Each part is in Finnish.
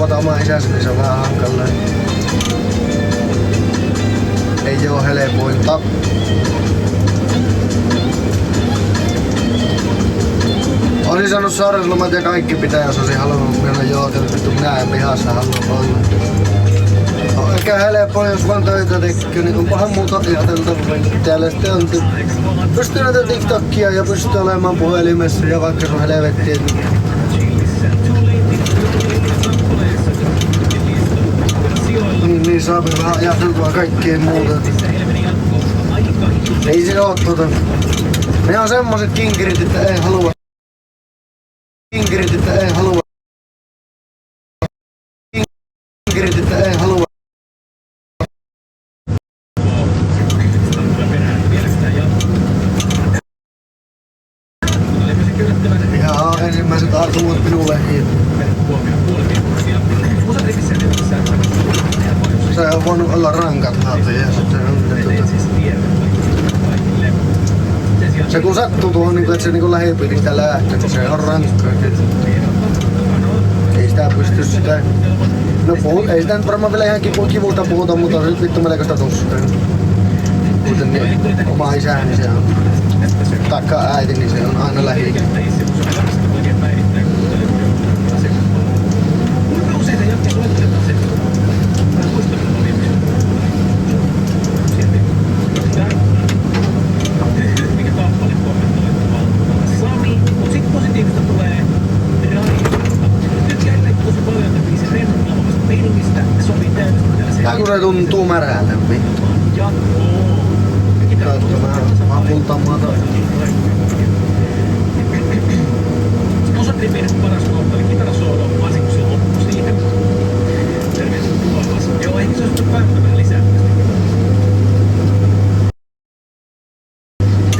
tavata oma isänsä, niin se on vähän hankalaa. Ei oo helpointa. Olisin saanut sairauslomat ja kaikki pitää, jos olisin halunnut mennä jootellut, vittu minä en pihassa halua olla. On ehkä helppoa, jos vaan töitä tekee, niin onpahan muuta ajateltavaa. Täällä sitten on pystyy näitä TikTokia ja pystyy olemaan puhelimessa ja vaikka se on helvettiä. Niin saa vähän ajateltua kaikkea muuta. Ei se oo ne on semmoset kinkirit, että ei halua. Kinkirit, että ei halua. Kinkirit, että ei halua. Ja ensimmäiset artuvat minulle se on voinut olla rankat haatte ja sitten se kun sattuu tuohon, niin että se niin lähipiiristä lähtee, niin se on rankkaa. Ei sitä pysty sitä. No ei sitä nyt varmaan vielä ihan kivulta puhuta, mutta on nyt vittu melkoista tuskaa. Kuten niin, oma isäni niin se on. Taikka äiti, niin se on aina lähi. Tää kun se tuntuu märältä vittu. Katsotaan apultamaan toi. Osa Triperin paras kohta oli kitarasoolo, varsinkin kun se loppui siihen. Tervetuloa tulossa. Joo, eikä se olisi päivänä vähän lisää.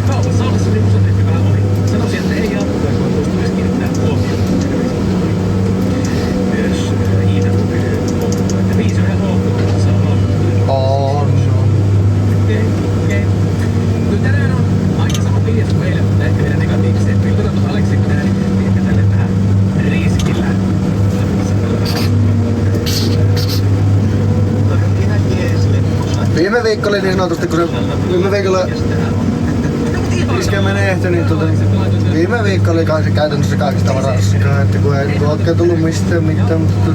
Kaupassa ollessa niin osa Tripi vähän ohi. Sanoisin, että ei jatkuja, kun tuosta myös kiinnittää huomioon. Myös Iida huomioon, että 5 on ihan huomioon, saa olla. Okei. Kyllä tänään on aika sama fiilis kuin eilen, mutta ehkä vielä negatiivisesti. Kyllä todetaan Aleksi, kun tänään niin ehkä tälle vähän riskillä. Viime viikko oli niin sanotusti, kun se viime viikolla iskee menehty, niin viime viikko oli käytännössä kaikista raskaa, että kun ei oikein tullut mistään mitään, mutta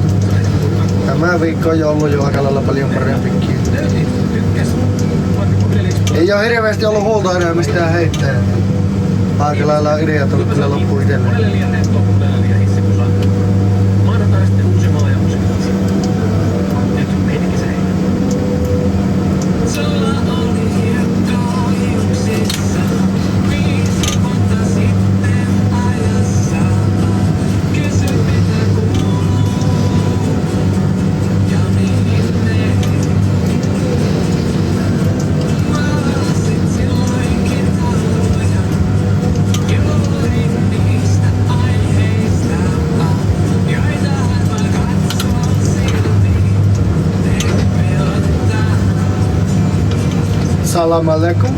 tämä viikko on jo ollut jo aika lailla paljon parempikin. Ei oo hirveästi ollut huolta enää mistään heittää. Aika lailla on ideat ollut kyllä loppuun itselleen. Salam alaikum.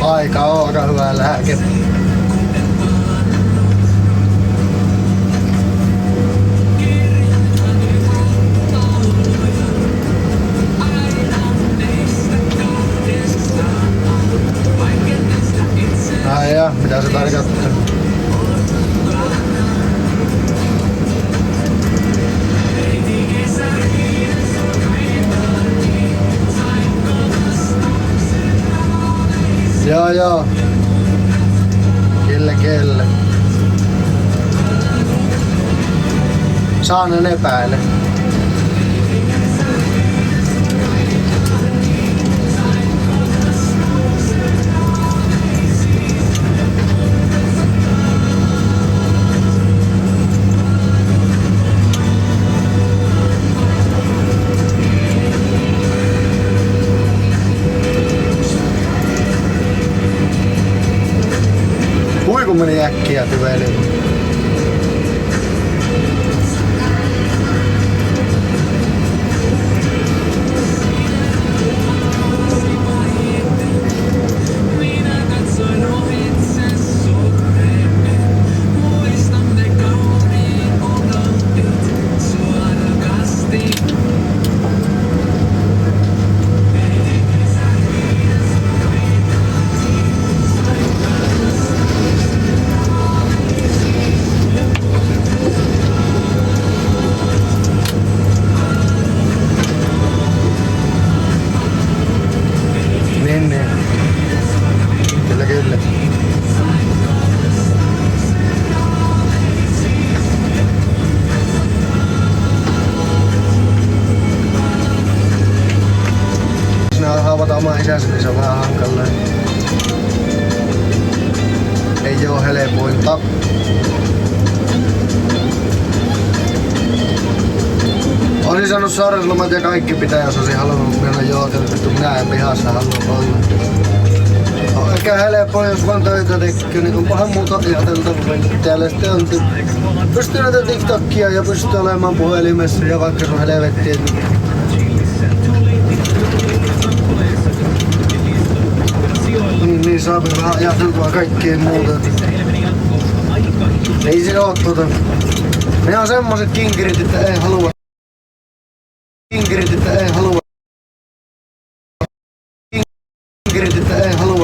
Aika on aika hyvä lääke. Ai ja, mitä se tarkoittaa? Joo. Kelle. Saanen epäile. Joku meni äkkiä tyveilemään. Kyllä. Jos ne haavata omaa isänsä, niin se on vähän hankalaa. Ei oo helpointa. Olisin saanut sairauslomat ja kaikki pitää, jos olisin halunnut mennä jootella. Minä en pihassa halua olla. Eikä helppoa, jos vaan töitä tekee, niin onpahan muuta ajateltavaa. Täällä sitten on pystyy näitä TikTokia ja pystyy olemaan puhelimessa ja vaikka sun helvettiin. Niin saa vähän ajateltua kaikkea muuta. Ei se oo ne on semmoset kinkirit, että ei halua. Kinkirit, että ei halua. Kinkirit, että ei halua.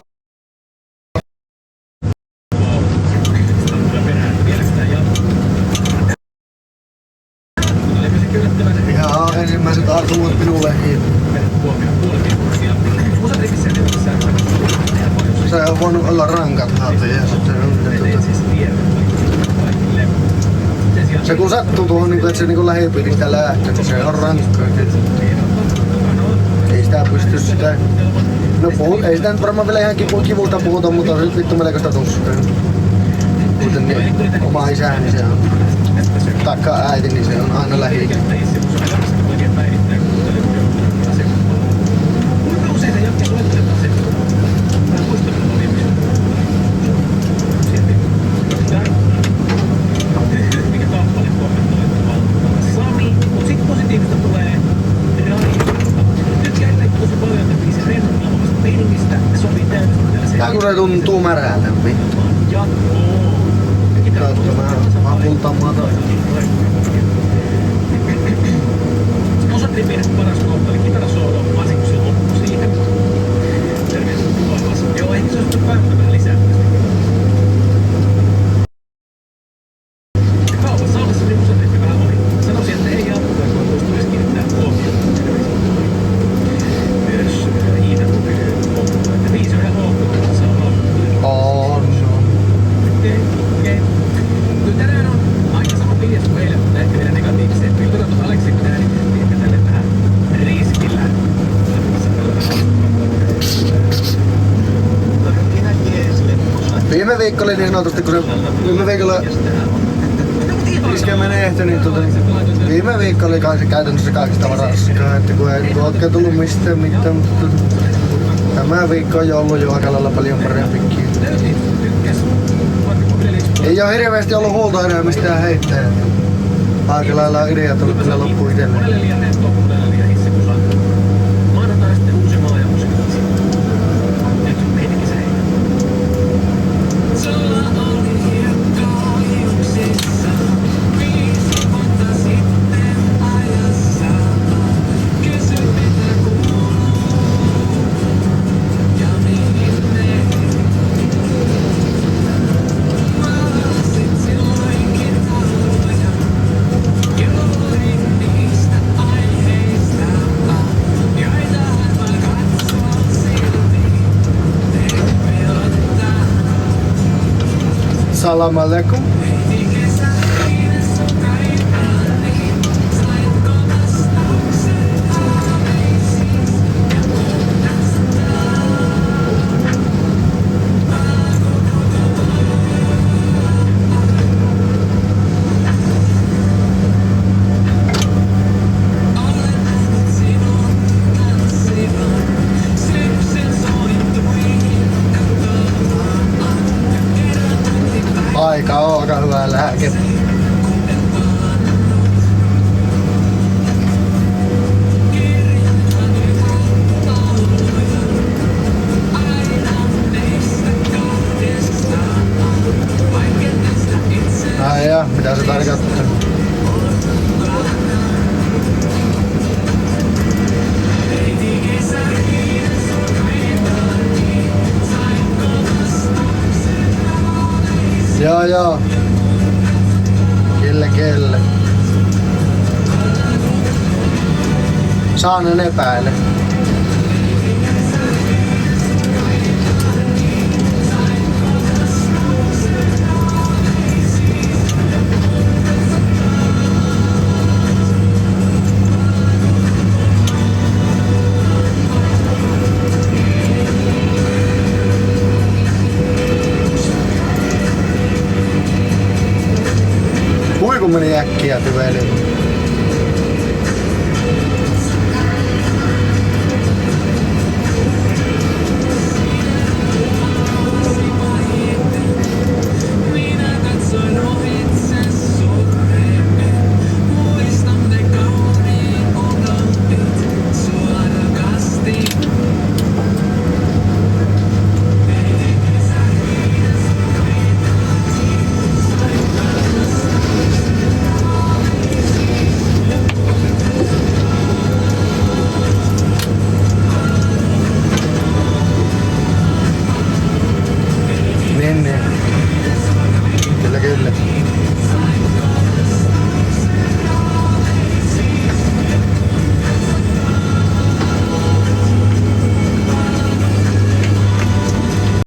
Ihan ensimmäiset artuvat minulle se on voinut olla rankat haateen ja sitten se kun sattuu tuohon, niin että se niin lähipiiristä lähtee, niin se on rankkaa. Ei sitä pysty sitä. No ei sitä nyt varmaan vielä ihan kivulta puhuta, mutta on nyt vittu melkoista tuskaa. Kuten niin, oma isä, niin se on. Taikka äiti, niin se on aina lähi. Tää kun se tuntuu märältä, vittu. Mä apultaan maata. Osattiin mennä paras kohta, eli kitarasoolo, varsinkin kun se loppui siihen. Terveys joo, ehkä se olisi päivänä vähän lisää. Kaupassa ollessa niin musat ehkä vähän ohi. Sanoisin, että ei jatkuta, kun tulisi kiinnittää huomioon. Myös Iida Tupi loppuu, että 5 on ihan loppuu, saa loppuu. Okei. Kyllä tänään on aika sama linjas kuin eilen, mutta ehkä vielä negatiivisia. Kyllä tuota Aleksi, kun tänään niin ehkä tälle vähän riskillä. Viime viikko oli niin sanotusti, kun se viime viikolla iskä menehty, niin viime viikko oli käytännössä kaikista varaskaa, että kun ei oikein tullut mistään mitään, mutta tämä viikko on jo ollut jo aika lailla paljon parempikin. Ei oo hirveästi ollut huolta enää mistään heittää. Aika lailla ideat on kyllä loppu itselleen. Salam alaikum. aika hyvä lääke. Ai ja, mitä se tarkoittaa? Joo. Kelle. Saanen epäile. Kuinka meni äkkiä tyvelyyn?